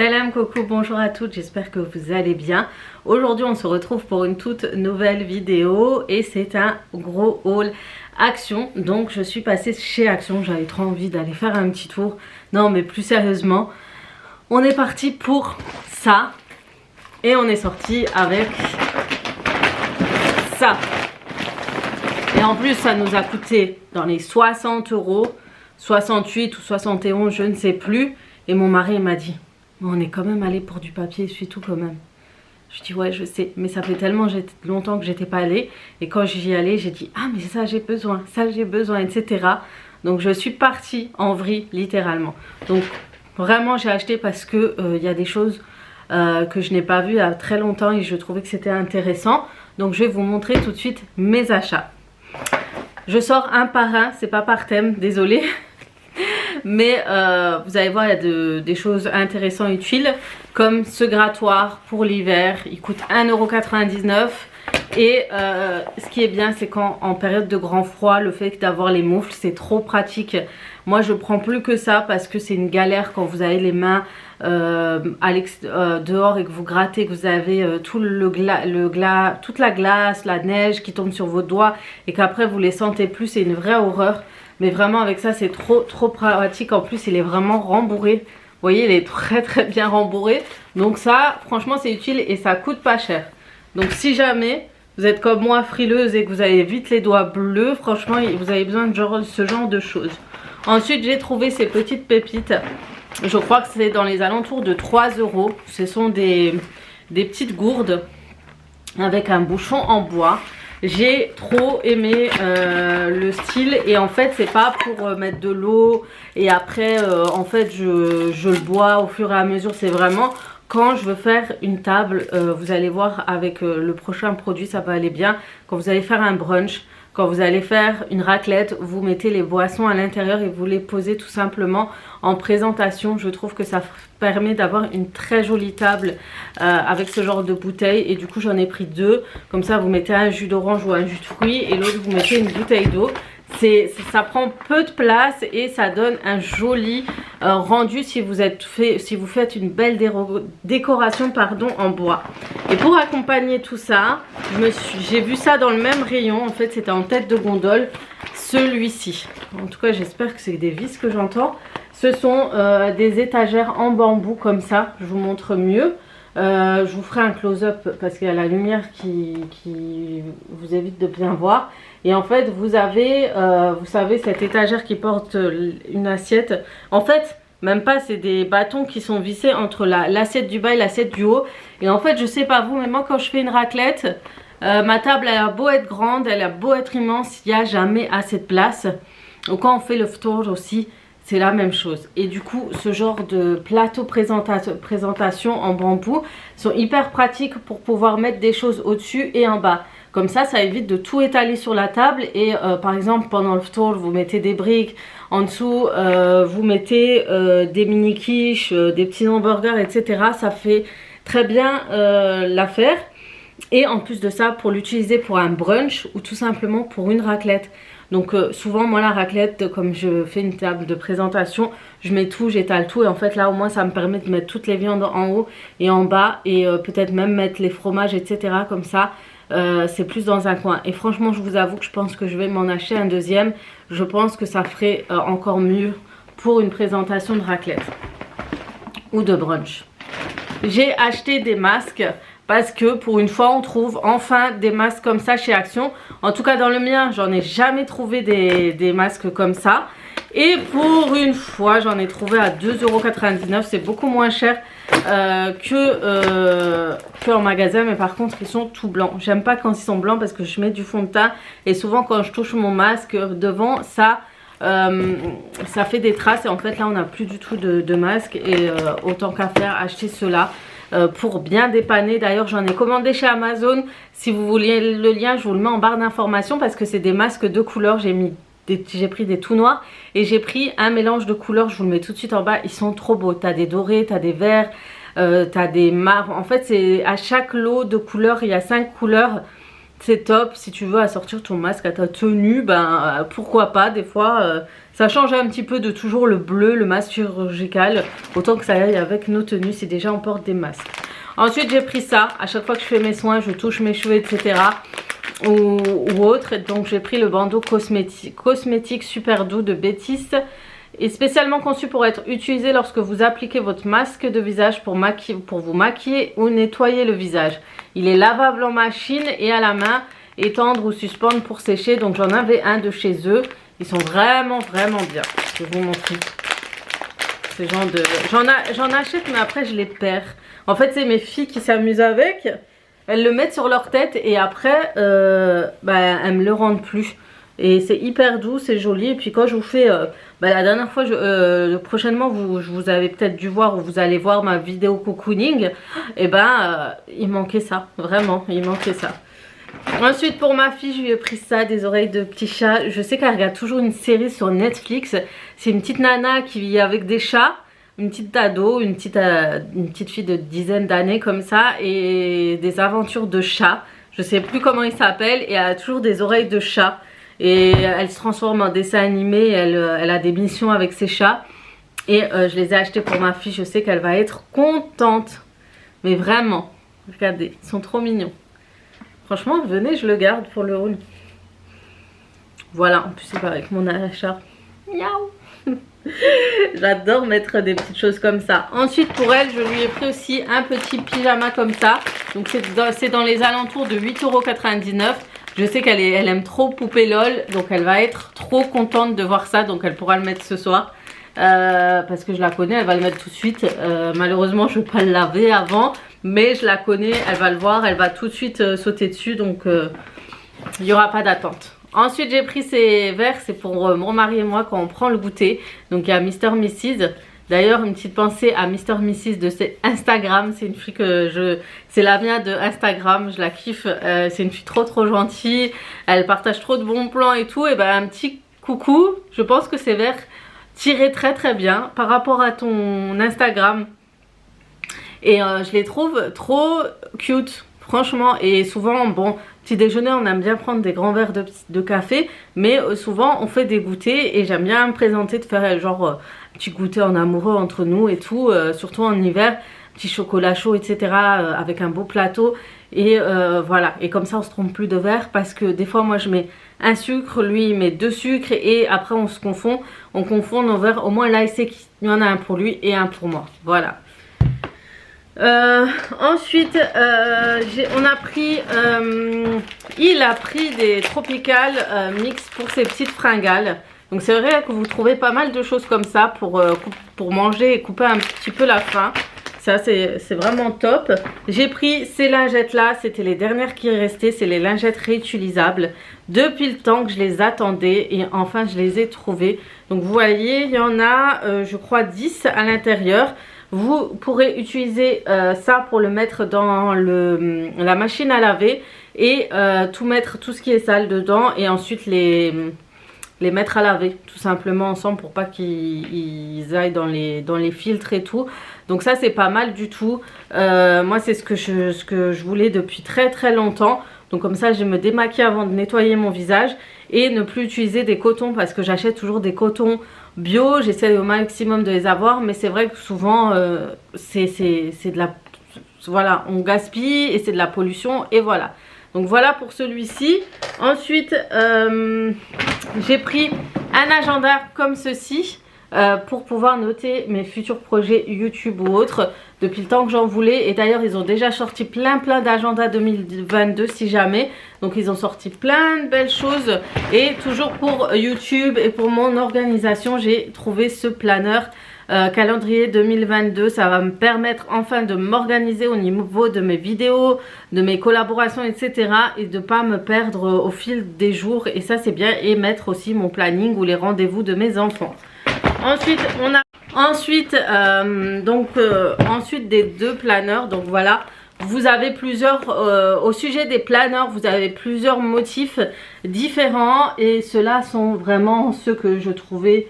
Salam coucou, bonjour à toutes, j'espère que vous allez bien. Aujourd'hui on se retrouve pour une toute nouvelle vidéo et c'est un gros haul Action. Donc je suis passée chez Action, j'avais trop envie d'aller faire un petit tour. Non mais plus sérieusement, on est parti pour ça et on est sorti avec ça. Et en plus ça nous a coûté dans les 60 €, 68 ou 71 je ne sais plus. Et mon mari m'a dit on est quand même allé pour du papier essuie-tout quand même. Je dis ouais je sais, mais ça fait tellement longtemps que j'étais pas allée. Et quand j'y allais j'ai dit ah mais ça j'ai besoin, etc. Donc je suis partie en vrille littéralement. Donc vraiment j'ai acheté parce que y a des choses que je n'ai pas vues il y a très longtemps et je trouvais que c'était intéressant. Donc je vais vous montrer tout de suite mes achats. Je sors un par un, c'est pas par thème, désolée. Mais vous allez voir, il y a des choses intéressantes et utiles. Comme ce grattoir pour l'hiver, il coûte 1,99 €. Et ce qui est bien, c'est qu'en période de grand froid, le fait d'avoir les moufles, c'est trop pratique. Moi, je prends plus que ça parce que c'est une galère quand vous avez les mains dehors et que vous grattez, que vous avez toute la glace, la neige qui tombe sur vos doigts et qu'après vous les sentez plus. C'est une vraie horreur. Mais vraiment avec ça c'est trop pratique. En plus il est vraiment rembourré. Vous voyez il est très bien rembourré. Donc ça franchement c'est utile et ça coûte pas cher. Donc si jamais vous êtes comme moi frileuse et que vous avez vite les doigts bleus, franchement vous avez besoin de ce genre de choses. Ensuite j'ai trouvé ces petites pépites. Je crois que c'est dans les alentours de 3 €. Ce sont des petites gourdes avec un bouchon en bois. J'ai trop aimé le style et en fait c'est pas pour mettre de l'eau et après en fait je le bois au fur et à mesure. C'est vraiment quand je veux faire une table, vous allez voir avec le prochain produit ça va aller bien. Quand vous allez faire un brunch, quand vous allez faire une raclette, vous mettez les boissons à l'intérieur et vous les posez tout simplement en présentation. Je trouve que ça permet d'avoir une très jolie table avec ce genre de bouteille. Et du coup j'en ai pris deux. Comme ça vous mettez un jus d'orange ou un jus de fruits et l'autre vous mettez une bouteille d'eau. Ça prend peu de place et ça donne un joli rendu si vous faites une belle décoration en bois. Et pour accompagner tout ça, j'ai vu ça dans le même rayon. En fait c'était en tête de gondole, celui-ci. En tout cas j'espère que c'est des vis que j'entends. Ce sont des étagères en bambou comme ça. Je vous montre mieux. Je vous ferai un close-up parce qu'il y a la lumière qui vous évite de bien voir. Et en fait vous avez vous savez cette étagère qui porte une assiette. En fait même pas, c'est des bâtons qui sont vissés entre l'assiette du bas et l'assiette du haut. Et en fait je sais pas vous mais moi quand je fais une raclette, ma table elle a beau être grande, elle a beau être immense, il n'y a jamais assez de place. Donc quand on fait le ftour aussi c'est la même chose. Et du coup ce genre de plateau présentation en bambou sont hyper pratiques pour pouvoir mettre des choses au-dessus et en bas. Comme ça évite de tout étaler sur la table. Et par exemple pendant le ftour vous mettez des briques. En dessous vous mettez des mini quiches, des petits hamburgers etc. Ça fait très bien l'affaire. Et en plus de ça pour l'utiliser pour un brunch ou tout simplement pour une raclette. Donc souvent moi la raclette comme je fais une table de présentation je mets tout, j'étale tout et en fait là au moins ça me permet de mettre toutes les viandes en haut et en bas et peut-être même mettre les fromages etc. Comme ça c'est plus dans un coin. Et franchement je vous avoue que je pense que je vais m'en acheter un deuxième. Je pense que ça ferait encore mieux pour une présentation de raclette ou de brunch. J'ai acheté des masques parce que pour une fois on trouve enfin des masques comme ça chez Action. En tout cas dans le mien j'en ai jamais trouvé des masques comme ça. Et pour une fois j'en ai trouvé à 2,99 €. C'est beaucoup moins cher que en magasin. Mais par contre ils sont tout blancs. J'aime pas quand ils sont blancs parce que je mets du fond de teint. Et souvent quand je touche mon masque devant ça fait des traces. Et en fait là on n'a plus du tout de masque. Et autant qu'à faire acheter ceux-là. Pour bien dépanner. D'ailleurs j'en ai commandé chez Amazon. Si vous voulez le lien je vous le mets en barre d'informations parce que c'est des masques de couleurs. J'ai pris des tout noirs et j'ai pris un mélange de couleurs. Je vous le mets tout de suite en bas. Ils sont trop beaux. T'as des dorés, t'as des verts, t'as des marrons. En fait c'est à chaque lot de couleurs il y a 5 couleurs. c'est top si tu veux assortir ton masque à ta tenue, ben pourquoi pas. Des fois ça change un petit peu de toujours le bleu, le masque chirurgical, autant que ça aille avec nos tenues si déjà on porte des masques. Ensuite j'ai pris ça, à chaque fois que je fais mes soins, je touche mes cheveux etc. ou autre, donc j'ai pris le bandeau cosmétique super doux de Bétis, est spécialement conçu pour être utilisé lorsque vous appliquez votre masque de visage pour vous maquiller ou nettoyer le visage. Il est lavable en machine et à la main, étendre ou suspendre pour sécher. Donc j'en avais un de chez eux. Ils sont vraiment bien. Je vais vous montrer. Ce genre de... J'en achète mais après je les perds. En fait c'est mes filles qui s'amusent avec. Elles le mettent sur leur tête et après elles me le rendent plus. Et c'est hyper doux, c'est joli. Et puis quand je vous fais, la dernière fois, prochainement, je vous avez peut-être dû voir ou vous allez voir ma vidéo cocooning. Et il manquait ça, vraiment, il manquait ça. Ensuite pour ma fille, je lui ai pris ça, des oreilles de petit chat. Je sais qu'elle regarde toujours une série sur Netflix. C'est une petite nana qui vit avec des chats. Une petite ado, une petite fille de dizaine d'années comme ça. Et des aventures de chats. Je sais plus comment il s'appelle. Et elle a toujours des oreilles de chat. Et elle se transforme en dessin animé, elle a des missions avec ses chats. Et je les ai achetés pour ma fille, je sais qu'elle va être contente. Mais vraiment, regardez, ils sont trop mignons. Franchement, venez, je le garde pour le haul. Voilà, en plus c'est pas avec mon achat. Miaou. J'adore mettre des petites choses comme ça. Ensuite pour elle, je lui ai pris aussi un petit pyjama comme ça. Donc c'est dans les alentours de 8,99 €. Je sais qu'elle aime trop Poupée LOL, donc elle va être trop contente de voir ça, donc elle pourra le mettre ce soir. Parce que je la connais, elle va le mettre tout de suite. Malheureusement, je ne vais pas le laver avant, mais je la connais, elle va le voir, elle va tout de suite sauter dessus, donc il n'y aura pas d'attente. Ensuite, j'ai pris ces verres, c'est pour mon mari et moi quand on prend le goûter. Donc il y a Mr. Mrs. D'ailleurs, une petite pensée à Mr. Mrs. de Instagram. C'est une fille que c'est la mienne de Instagram, je la kiffe. C'est une fille trop gentille. Elle partage trop de bons plans et tout. Et un petit coucou. Je pense que ces verres tiraient très bien par rapport à ton Instagram. Et je les trouve trop cute, franchement. Et souvent, bon, petit déjeuner, on aime bien prendre des grands verres de café. Mais souvent, on fait des goûters. Et j'aime bien me présenter, de faire genre... petit goûter en amoureux entre nous et tout, surtout en hiver, petit chocolat chaud etc. Avec un beau plateau et voilà, et comme ça on se trompe plus de verre parce que des fois moi je mets un sucre, lui il met 2 sucres et après on se confond, on confond nos verres. Au moins là il sait qu'il y en a un pour lui et un pour moi, voilà. Ensuite il a pris des Tropical Mix pour ses petites fringales. Donc c'est vrai que vous trouvez pas mal de choses comme ça pour manger et couper un petit peu la faim. Ça c'est vraiment top. J'ai pris ces lingettes là, c'était les dernières qui restaient. C'est les lingettes réutilisables. Depuis le temps que je les attendais et enfin je les ai trouvées. Donc vous voyez, il y en a je crois 10 à l'intérieur. Vous pourrez utiliser ça pour le mettre dans la machine à laver. Et mettre tout ce qui est sale dedans et ensuite les mettre à laver tout simplement ensemble pour pas qu'ils aillent dans les filtres et tout. Donc ça c'est pas mal du tout. Moi c'est ce que je voulais depuis très longtemps. Donc comme ça je me démaquille avant de nettoyer mon visage et ne plus utiliser des cotons parce que j'achète toujours des cotons bio. J'essaie au maximum de les avoir mais c'est vrai que souvent c'est de la... Voilà, on gaspille et c'est de la pollution et voilà. Donc voilà pour celui-ci. Ensuite, j'ai pris un agenda comme ceci pour pouvoir noter mes futurs projets YouTube ou autres depuis le temps que j'en voulais. Et d'ailleurs, ils ont déjà sorti plein d'agendas 2022 si jamais. Donc ils ont sorti plein de belles choses. Et toujours pour YouTube et pour mon organisation, j'ai trouvé ce planeur. Calendrier 2022, ça va me permettre enfin de m'organiser au niveau de mes vidéos, de mes collaborations etc. et de ne pas me perdre au fil des jours et ça c'est bien, et mettre aussi mon planning ou les rendez-vous de mes enfants. Ensuite on a ensuite des 2 planeurs. Donc voilà, vous avez plusieurs au sujet des planeurs, vous avez plusieurs motifs différents et ceux-là sont vraiment ceux que je trouvais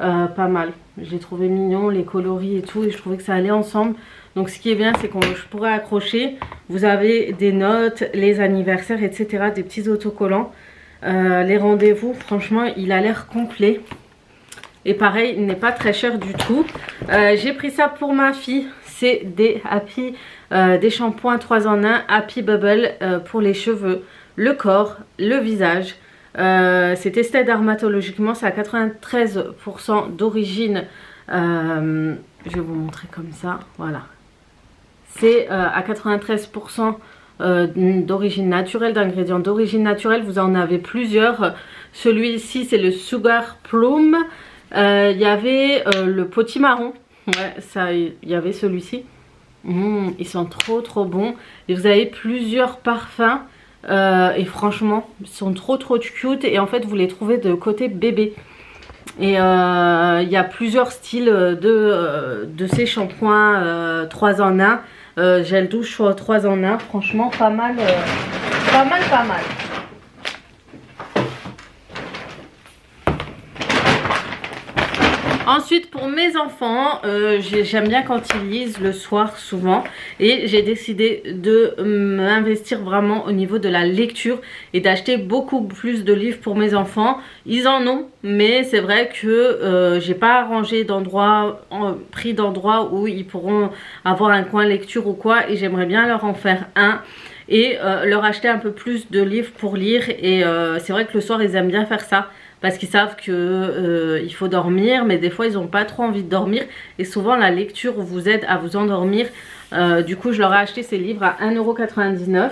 pas mal. J'ai trouvé mignon, les coloris et tout, et je trouvais que ça allait ensemble. Donc ce qui est bien, c'est que je pourrais accrocher. Vous avez des notes, les anniversaires, etc. Des petits autocollants. Les rendez-vous, franchement, il a l'air complet. Et pareil, il n'est pas très cher du tout. J'ai pris ça pour ma fille. C'est des Happy, des shampoings 3 en 1 Happy Bubble pour les cheveux, le corps, le visage. C'est testé dermatologiquement, c'est à 93% d'origine. Je vais vous montrer comme ça, voilà. C'est à 93% d'origine naturelle, d'ingrédients d'origine naturelle. Vous en avez plusieurs. Celui-ci, c'est le Sugar Plum. Il y avait le potimarron. Ouais, ça, il y avait celui-ci. Ils sont trop bons. Et vous avez plusieurs parfums. Et franchement, ils sont trop cute. Et en fait, vous les trouvez de côté bébé. Et il y a plusieurs styles de ces shampoings 3 en 1. Gel douche 3 en 1. Franchement, pas mal. Pas mal. Ensuite, pour mes enfants, j'aime bien quand ils lisent le soir souvent. Et j'ai décidé de m'investir vraiment au niveau de la lecture et d'acheter beaucoup plus de livres pour mes enfants. Ils en ont, mais c'est vrai que j'ai pas arrangé d'endroit, pris d'endroit où ils pourront avoir un coin lecture ou quoi. Et j'aimerais bien leur en faire un. Et leur acheter un peu plus de livres pour lire. Et c'est vrai que le soir, ils aiment bien faire ça. Parce qu'ils savent que il faut dormir, mais des fois ils n'ont pas trop envie de dormir. Et souvent la lecture vous aide à vous endormir. Du coup je leur ai acheté ces livres à 1,99 €.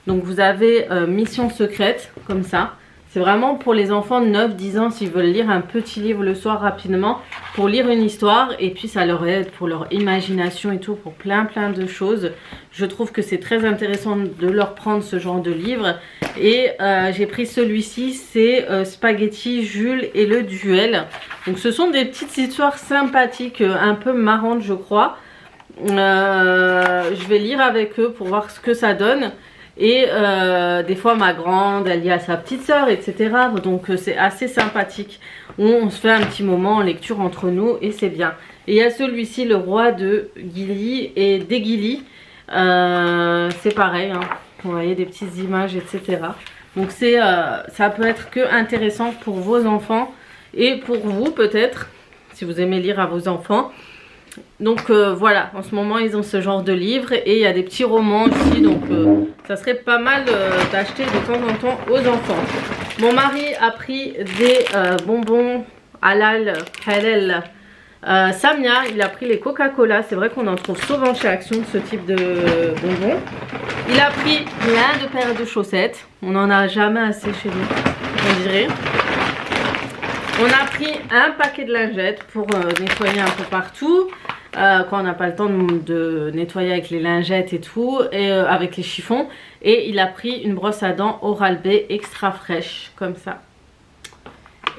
Donc vous avez Mission secrète, comme ça. C'est vraiment pour les enfants de 9-10 ans s'ils veulent lire un petit livre le soir rapidement. Pour lire une histoire et puis ça leur aide pour leur imagination et tout, pour plein de choses. Je trouve que c'est très intéressant de leur prendre ce genre de livre. Et j'ai pris celui-ci, c'est Spaghetti, Jules et le duel. Donc ce sont des petites histoires sympathiques, un peu marrantes je crois. Je vais lire avec eux pour voir ce que ça donne. Et des fois ma grande elle lit à sa petite soeur, etc. Donc c'est assez sympathique. On se fait un petit moment en lecture entre nous et c'est bien. Et il y a celui-ci, le roi de Gilly et des Gilly. C'est pareil, hein. Vous voyez des petites images, etc. Donc ça peut être que intéressant pour vos enfants et pour vous peut-être, si vous aimez lire à vos enfants. Donc voilà, en ce moment ils ont ce genre de livres et il y a des petits romans aussi, donc ça serait pas mal d'acheter de temps en temps aux enfants. Mon mari a pris des bonbons halal, Samia, il a pris les Coca-Cola. C'est vrai qu'on en trouve souvent chez Action ce type de bonbons. Il a pris plein de paires de chaussettes. On n'en a jamais assez chez nous, on dirait. On a pris un paquet de lingettes pour nettoyer un peu partout. Quand on n'a pas le temps de nettoyer avec les lingettes et tout, et avec les chiffons. Et il a pris une brosse à dents Oral-B extra fraîche, comme ça.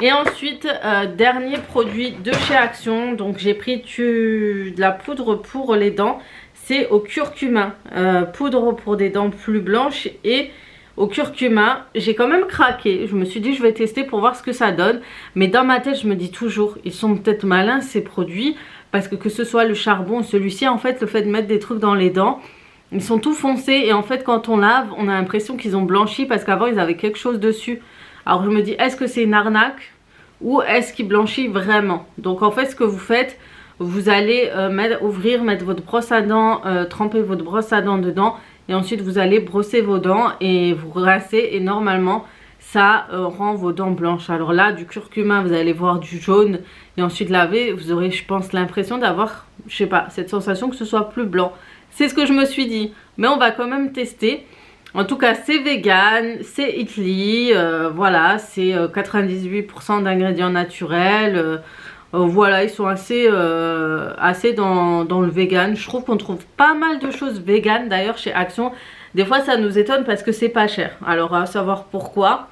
Et ensuite, dernier produit de chez Action. Donc j'ai pris de la poudre pour les dents. C'est au curcuma. Poudre pour des dents plus blanches et au curcuma. J'ai quand même craqué. Je me suis dit je vais tester pour voir ce que ça donne. Mais dans ma tête je me dis toujours, ils sont peut-être malins ces produits. Parce que ce soit le charbon, celui-ci en fait, le fait de mettre des trucs dans les dents, ils sont tout foncés. Et en fait quand on lave, on a l'impression qu'ils ont blanchi parce qu'avant ils avaient quelque chose dessus. Alors je me dis, est-ce que c'est une arnaque ou est-ce qu'il blanchit vraiment? Donc en fait ce que vous faites, vous allez mettre votre brosse à dents, tremper votre brosse à dents dedans. Et ensuite vous allez brosser vos dents et vous rincez. Et normalement ça rend vos dents blanches. Alors là du curcuma vous allez voir du jaune. Et ensuite laver, vous aurez je pense l'impression d'avoir, je sais pas, cette sensation que ce soit plus blanc. C'est ce que je me suis dit. Mais on va quand même tester. En tout cas c'est vegan, c'est Italy, voilà, c'est 98% d'ingrédients naturels. Voilà, ils sont assez dans le vegan. Je trouve qu'on trouve pas mal de choses vegan d'ailleurs chez Action. Des fois ça nous étonne parce que c'est pas cher. Alors à savoir pourquoi,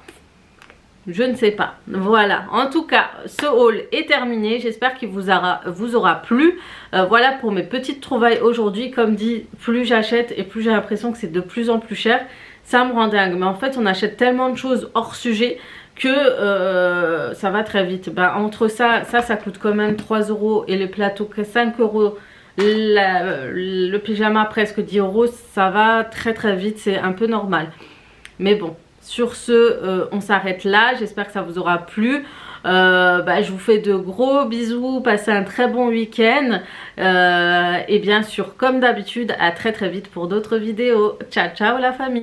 je ne sais pas. Voilà, en tout cas ce haul est terminé. J'espère qu'il vous aura plu. Voilà pour mes petites trouvailles aujourd'hui. Comme dit, plus j'achète et plus j'ai l'impression que c'est de plus en plus cher. Ça me rend dingue. Mais en fait on achète tellement de choses hors sujet que ça va très vite. Bah, entre ça coûte quand même 3 € et les plateaux que 5 €. Le pyjama presque 10 €, ça va très très vite, c'est un peu normal. Mais bon, sur ce, on s'arrête là. J'espère que ça vous aura plu. Je vous fais de gros bisous, passez un très bon week-end. Et bien sûr, comme d'habitude, à très très vite pour d'autres vidéos. Ciao ciao la famille.